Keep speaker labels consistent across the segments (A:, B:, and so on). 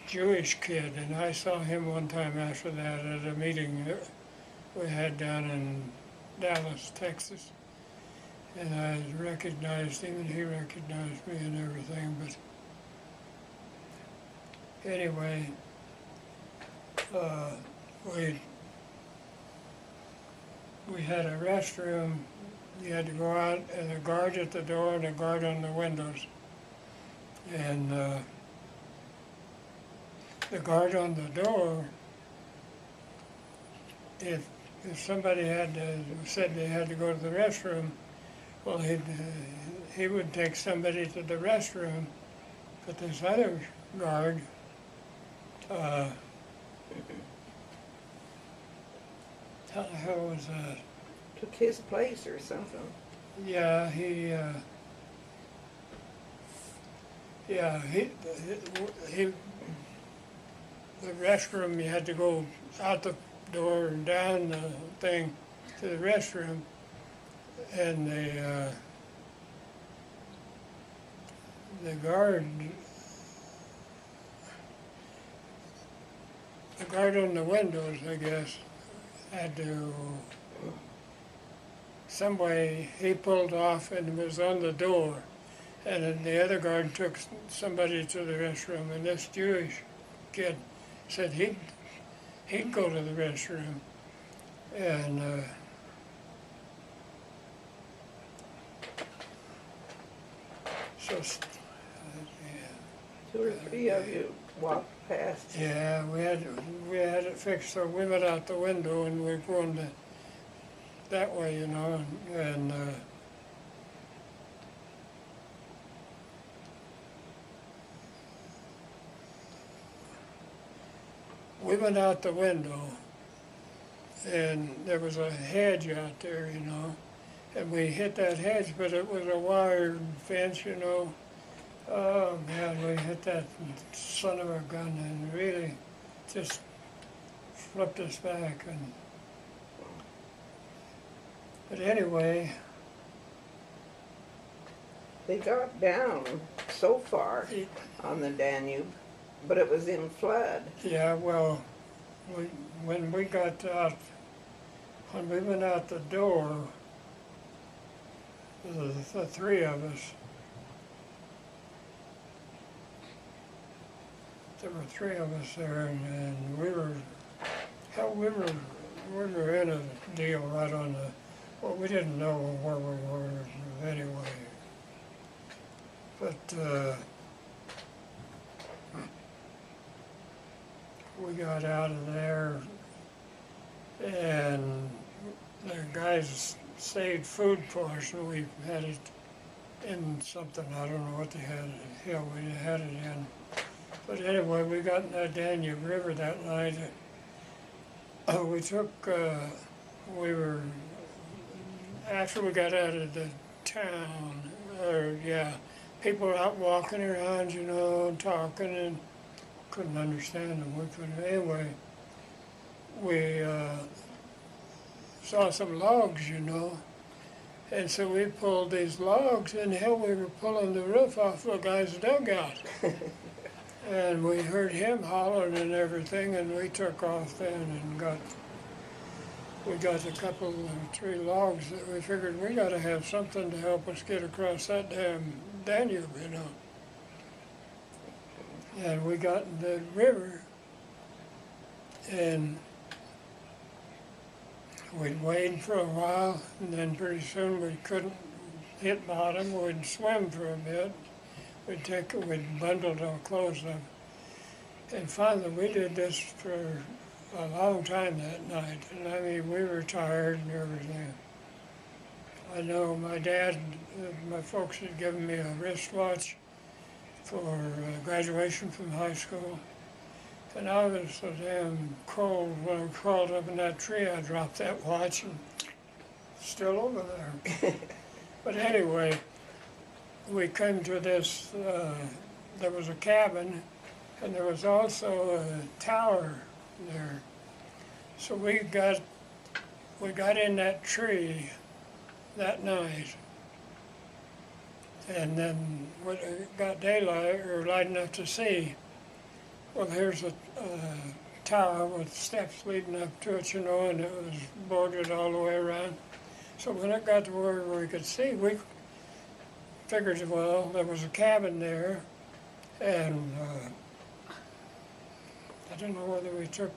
A: Jewish kid, and I saw him one time after that at a meeting that we had down in Dallas, Texas. And I recognized him, and he recognized me and everything. But anyway, uh, we we had a restroom. You had to go out, and a guard at the door and a guard on the windows. And the guard on the door, if somebody said they had to go to the restroom, well, he would take somebody to the restroom, but this other guard, how the hell was that?
B: Took his place or something.
A: Yeah, he the restroom, you had to go out the door and down the thing to the restroom, and the guard on the windows, I guess, had to, some way, he pulled off and was on the door, and then the other guard took somebody to the restroom, and this Jewish kid said he'd go to the restroom, and so
B: Two or three of you walked past.
A: yeah, we had it fixed, so we went out the window and we were going that way, you know, and we went out the window, and there was a hedge out there, you know, and we hit that hedge, but it was a wire fence, you know. Oh man, we hit that son of a gun and really just flipped us back. But anyway,
B: They got down so far on the Danube, but it was in flood.
A: yeah, well, when we got out, when we went out the door, the three of us, there were three of us there, and we were in a deal right on the, well, we didn't know where we were anyway. But we got out of there, and the guys saved food for us, and we had it in something, I don't know what they had, hell, we had it in. But anyway, we got in the Danube River that night. We took, after we got out of the town, people were out walking around, you know, talking, and couldn't understand them. We couldn't, anyway, we saw some logs, you know, and so we pulled these logs, and hell, we were pulling the roof off the guy's dugout. And we heard him hollering and everything, and we took off then and we got a couple of three logs that we figured we got to have something to help us get across that damn Danube, you know. And we got in the river, and we'd wade for a while, and then pretty soon we couldn't hit bottom. We'd swim for a bit. We'd bundled our clothes up. And finally, we did this for a long time that night. And I mean, we were tired and everything. I know my dad, my folks had given me a wristwatch for graduation from high school. And I was so damn cold when I crawled up in that tree, I dropped that watch and still over there. But anyway, we came to this, there was a cabin, and there was also a tower there. So we got in that tree that night, and then when it got daylight, or light enough to see, Well, here's a tower with steps leading up to it, you know, and it was bordered all the way around. So when it got to where we could see, we figured, well, there was a cabin there, and I don't know whether we took,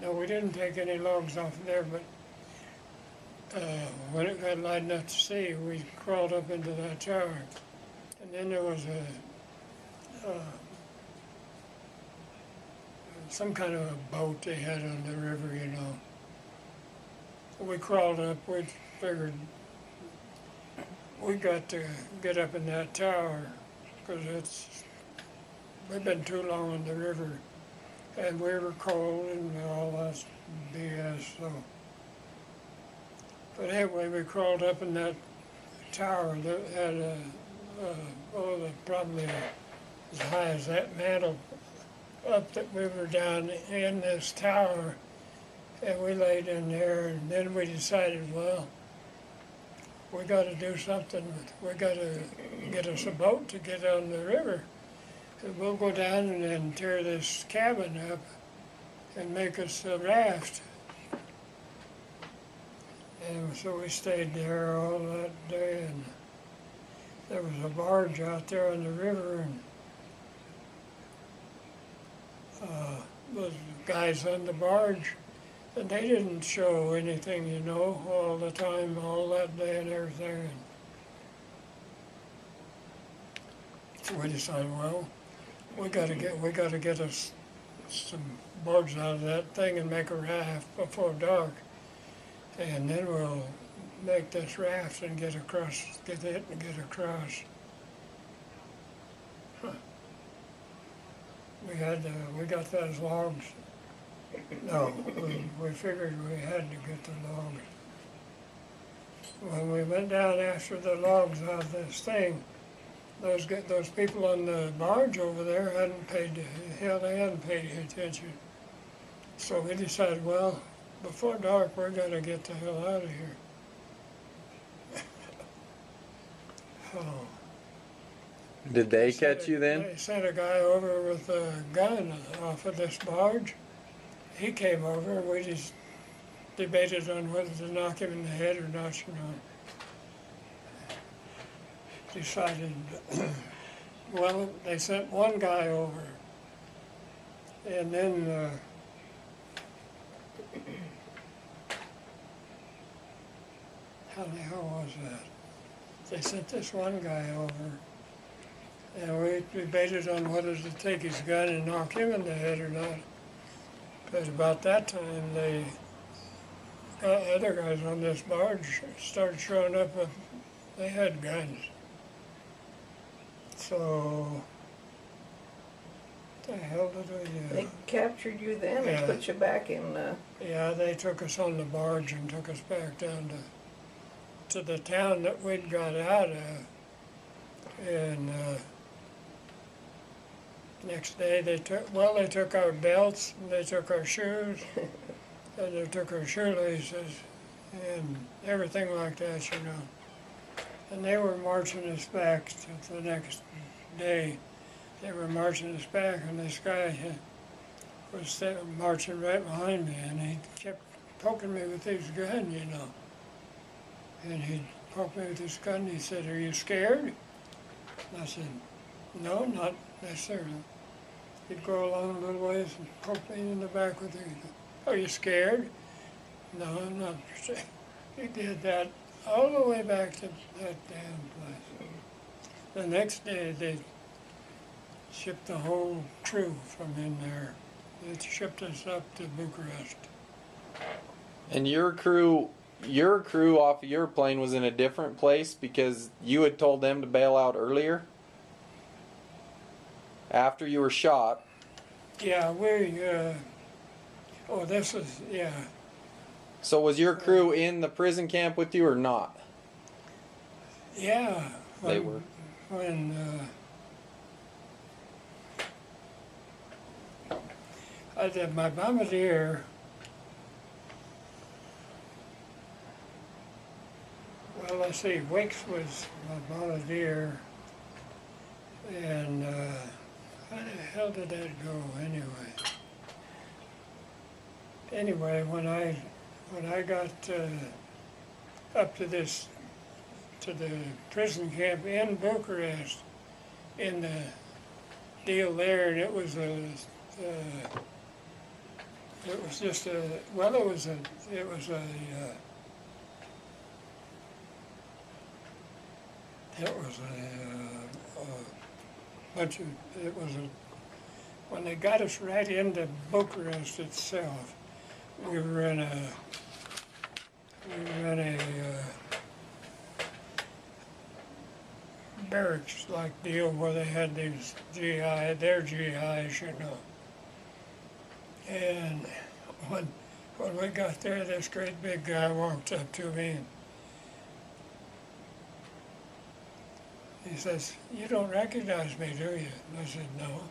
A: no, we didn't take any logs off of there, but when it got light enough to see, we crawled up into that tower. And then there was some kind of a boat they had on the river, you know. So we crawled up, we figured we got to get up in that tower, because we've been too long on the river, and we were cold and all that BS, so. But anyway, we crawled up in that tower that had probably as high as that mantle up, that we were down in this tower, and we laid in there, and then we decided, well, we got to do something. We got to get us a boat to get on the river, and we'll go down and then tear this cabin up and make us a raft. And so we stayed there all that day, and there was a barge out there on the river, and those guys on the barge, and they didn't show anything, you know, all the time, all that day and everything. And so we decided, well, we got to get us some boards out of that thing and make a raft before dark. And then we'll make this raft and get across. Huh. We got those logs. No, we figured we had to get the logs. When we went down after the logs out of this thing, those people on the barge over there they hadn't paid attention. So we decided, well, before dark, we're gonna get the hell out of here. Oh.
C: Did they catch you then?
A: They sent a guy over with a gun off of this barge. He came over, and we just debated on whether to knock him in the head or not, you know. Decided, well, they sent one guy over, and then how the hell was that? They sent this one guy over, and we debated on whether to take his gun and knock him in the head or not. But about that time, the other guys on this barge started showing up with, they had guns. So, what the hell did we do?
B: They captured you then
A: Yeah.
B: and put you back in
A: Yeah, they took us on the barge and took us back down to the town that we'd got out of. And next day they took our belts, and they took our shoes, and they took our shoelaces, and everything like that, you know. And they were marching us back to the next day. They were marching us back, and this guy was marching right behind me, and he kept poking me with his gun, you know. And he poked me with his gun, and he said, "Are you scared?" And I said, "No, not necessarily." He'd go along a little ways and poke me in the back with his gun. "Are you scared?" "No, I'm not scared." He did that all the way back to that damn place. The next day, they shipped the whole crew from in there. They shipped us up to Bucharest.
C: And your crew off of your plane was in a different place because you had told them to bail out earlier? After you were shot?
A: Yeah, this is, yeah.
C: So was your crew in the prison camp with you or not?
A: Yeah.
C: They were.
A: When I did my bombardier, well, let's see, Wicks was my bombardier, and How the hell did that go anyway? Anyway, when I got up to the prison camp in Bucharest, in the deal there, and it was just a, well, it was a bunch of, it was a, when they got us right into Bucharest itself, we were in a barracks-like deal where they had these their GIs, you know. And when we got there, this great big guy walked up to me and he says, "You don't recognize me, do you?" And I said, "No."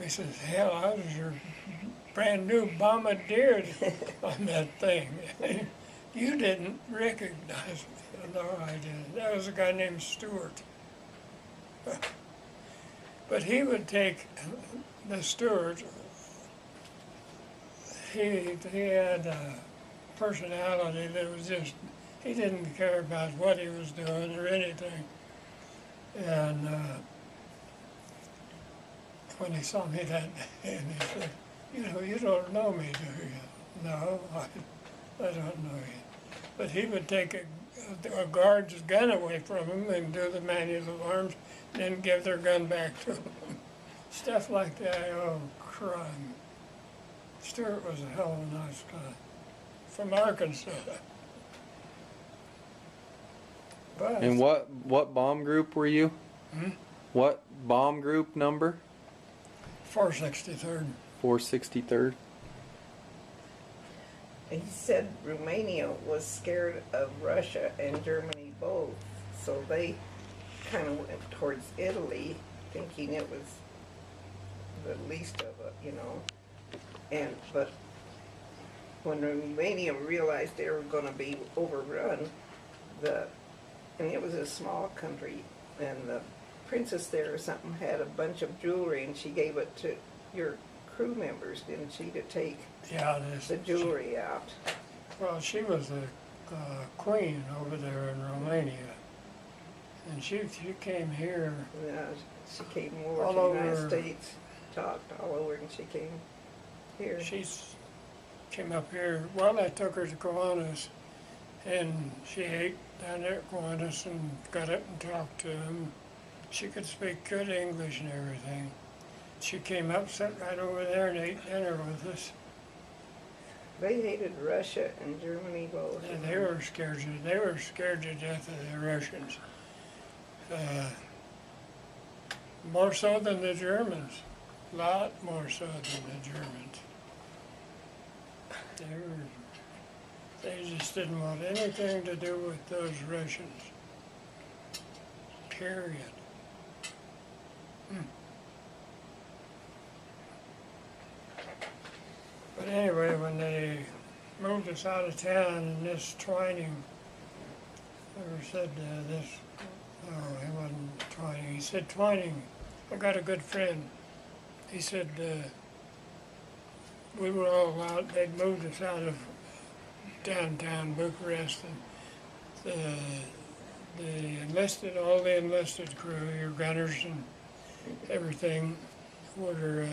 A: He says, "Hell, I was your brand new bombardier on that thing. You didn't recognize me." No, I didn't. That was a guy named Stewart. But he would take the Stewart. He had a personality that was just, he didn't care about what he was doing or anything. And when he saw me that day, and he said, "You don't know me, do you?" "No, I don't know you." But he would take a guard's gun away from him and do the manual of arms, then give their gun back to him. Stuff like that. Oh, crime. Stewart was a hell of a nice guy. From Arkansas. But,
C: And what bomb group were you? What bomb group number?
A: 463rd.
C: 463rd.
B: He said Romania was scared of Russia and Germany both, so they kind of went towards Italy, thinking it was the least of it, you know. But when Romania realized they were going to be overrun, and it was a small country, and the princess there or something had a bunch of jewelry, and she gave it to your crew members, didn't she, to take the jewelry out?
A: Well, she was a queen over there in Romania, and she came here.
B: Yeah, she came over
A: All
B: to the
A: over.
B: United States, talked all over, and she came here.
A: She came up here. Well, I took her to Kiwanis, and she ate down there at Kiwanis and got up and talked to him. She could speak good English and everything. She came up, sat right over there, and ate dinner with us.
B: They hated Russia and Germany both.
A: And they were scared to death of the Russians. More so than the Germans. A lot more so than the Germans. They just didn't want anything to do with those Russians. Period. But anyway, when they moved us out of town, and this Twining, never said this, no, he wasn't Twining. He said, "Twining, I got a good friend." He said, we were all out, they'd moved us out of downtown Bucharest, and all the enlisted crew, your gunners and everything, were